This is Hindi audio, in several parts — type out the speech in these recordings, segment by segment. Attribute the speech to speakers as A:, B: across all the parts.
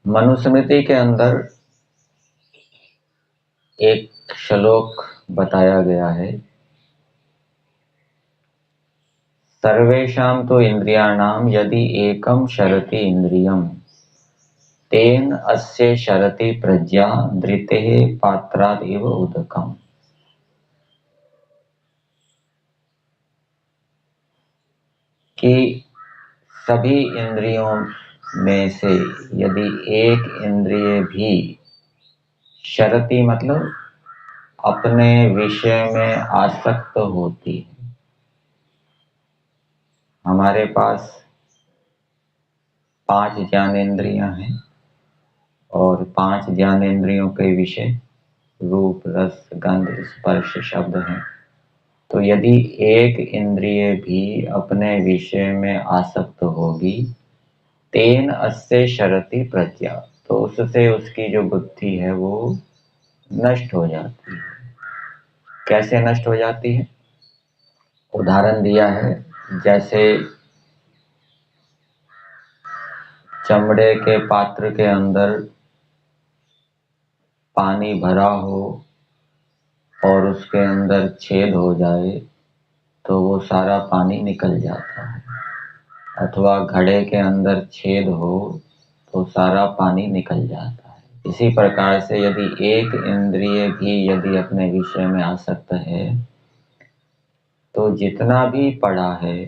A: मनुस्मृति के अंदर एक श्लोक बताया गया है, सर्वेषां तु इंद्रियाणाम यदि एकम शरति इंद्रियम तेन अस्य शरति प्रज्ञा धृतेः पात्राद इव उदकम। कि सभी इंद्रियों में से यदि एक इंद्रिय भी शरति मतलब अपने विषय में आसक्त होती है। हमारे पास 5 ज्ञानेंद्रियां हैं और 5 ज्ञानेंद्रियों के विषय रूप, रस, गंध, स्पर्श, शब्द हैं। तो यदि एक इंद्रिय भी अपने विषय में आसक्त होगी, तेन अस्य शरति प्रज्ञा, तो उससे उसकी जो बुद्धि है वो नष्ट हो जाती है। कैसे नष्ट हो जाती है? उदाहरण दिया है, जैसे चमड़े के पात्र के अंदर पानी भरा हो और उसके अंदर छेद हो जाए तो वो सारा पानी निकल जाता है, अथवा घड़े के अंदर छेद हो तो सारा पानी निकल जाता है। इसी प्रकार से यदि एक इंद्रिय भी यदि अपने विषय में आसक्त है तो जितना भी पढ़ा है,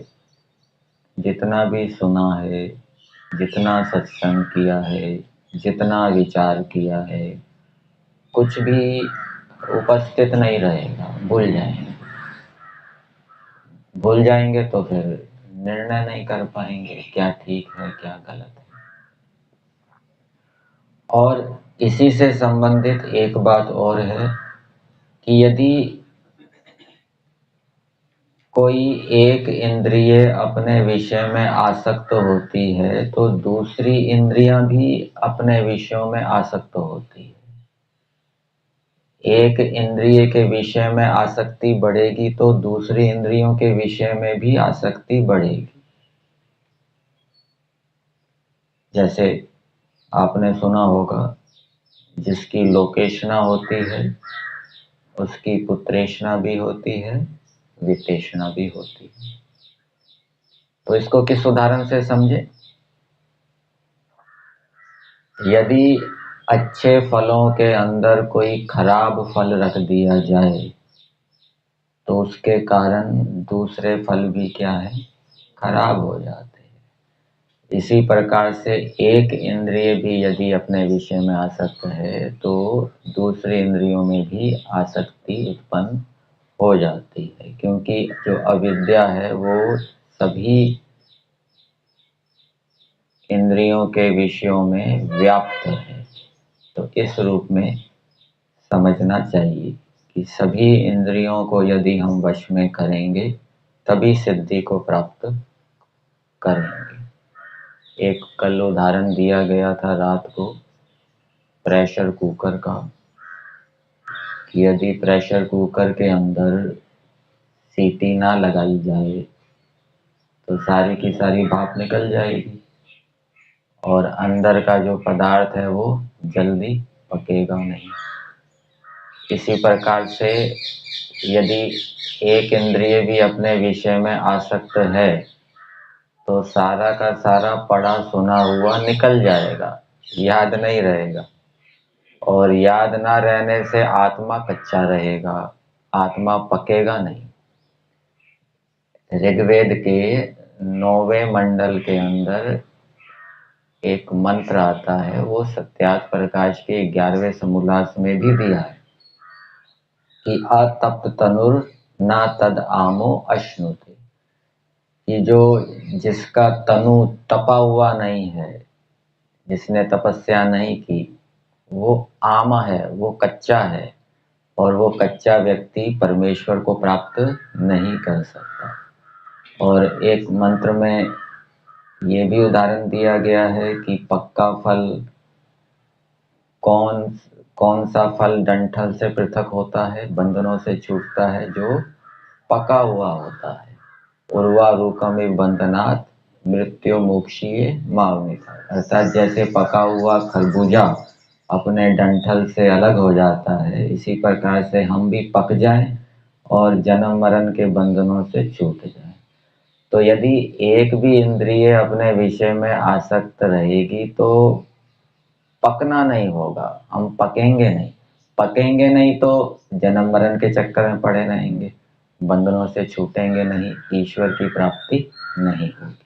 A: जितना भी सुना है, जितना सत्संग किया है, जितना विचार किया है, कुछ भी उपस्थित नहीं रहेगा। भूल जाएंगे तो फिर निर्णय नहीं कर पाएंगे क्या ठीक है क्या गलत है। और इसी से संबंधित एक बात और है कि यदि कोई एक इंद्रिय अपने विषय में आसक्त होती है तो दूसरी इंद्रियां भी अपने विषयों में आसक्त होती है। एक इंद्रिय के विषय में आसक्ति बढ़ेगी तो दूसरी इंद्रियों के विषय में भी आसक्ति बढ़ेगी। जैसे आपने सुना होगा, जिसकी लोकेशना होती है उसकी पुत्रेशना भी होती है, वित्तेशना भी होती है। तो इसको किस उदाहरण से समझे? यदि अच्छे फलों के अंदर कोई खराब फल रख दिया जाए तो उसके कारण दूसरे फल भी क्या है, खराब हो जाते हैं। इसी प्रकार से एक इंद्रिय भी यदि अपने विषय में आसक्त है तो दूसरे इंद्रियों में भी आसक्ति उत्पन्न हो जाती है, क्योंकि जो अविद्या है वो सभी इंद्रियों के विषयों में व्याप्त है। तो इस रूप में समझना चाहिए कि सभी इंद्रियों को यदि हम वश में करेंगे तभी सिद्धि को प्राप्त करेंगे। एक कल उदाहरण दिया गया था रात को प्रेशर कुकर का, कि यदि प्रेशर कुकर के अंदर सीटी ना लगाई जाए तो सारी की सारी भाप निकल जाएगी और अंदर का जो पदार्थ है वो जल्दी पकेगा नहीं। इसी प्रकार से यदि एक इंद्रिय भी अपने विषय में आसक्त है तो सारा का सारा पढ़ा सुना हुआ निकल जाएगा, याद नहीं रहेगा। और याद ना रहने से आत्मा कच्चा रहेगा, आत्मा पकेगा नहीं। ऋग्वेद के 9वें मंडल के अंदर एक मंत्र आता है, वो सत्यार्थ प्रकाश के 11वें समोल्लास में भी दिया है कि अतप्त तनुर ना तद आमो अश्नुते, कि जो जिसका तनु तपा हुआ नहीं है, जिसने तपस्या नहीं की, वो आमा है, वो कच्चा है और वो कच्चा व्यक्ति परमेश्वर को प्राप्त नहीं कर सकता। और एक मंत्र में ये भी उदाहरण दिया गया है कि पक्का फल कौन सा फल डंठल से पृथक होता है, बंधनों से छूटता है, जो पका हुआ होता है। उर्वा रूकमिव बंधनात् मृत्यु मोक्षीय मावनिता, अर्थात जैसे पका हुआ खरबूजा अपने डंठल से अलग हो जाता है, इसी प्रकार से हम भी पक जाएं और जन्म मरण के बंधनों से छूट जाएं। तो यदि एक भी इंद्रिय अपने विषय में आसक्त रहेगी तो पकना नहीं होगा, हम पकेंगे नहीं तो जन्म मरण के चक्कर में पड़े रहेंगे, बंधनों से छूटेंगे नहीं, ईश्वर की प्राप्ति नहीं होगी।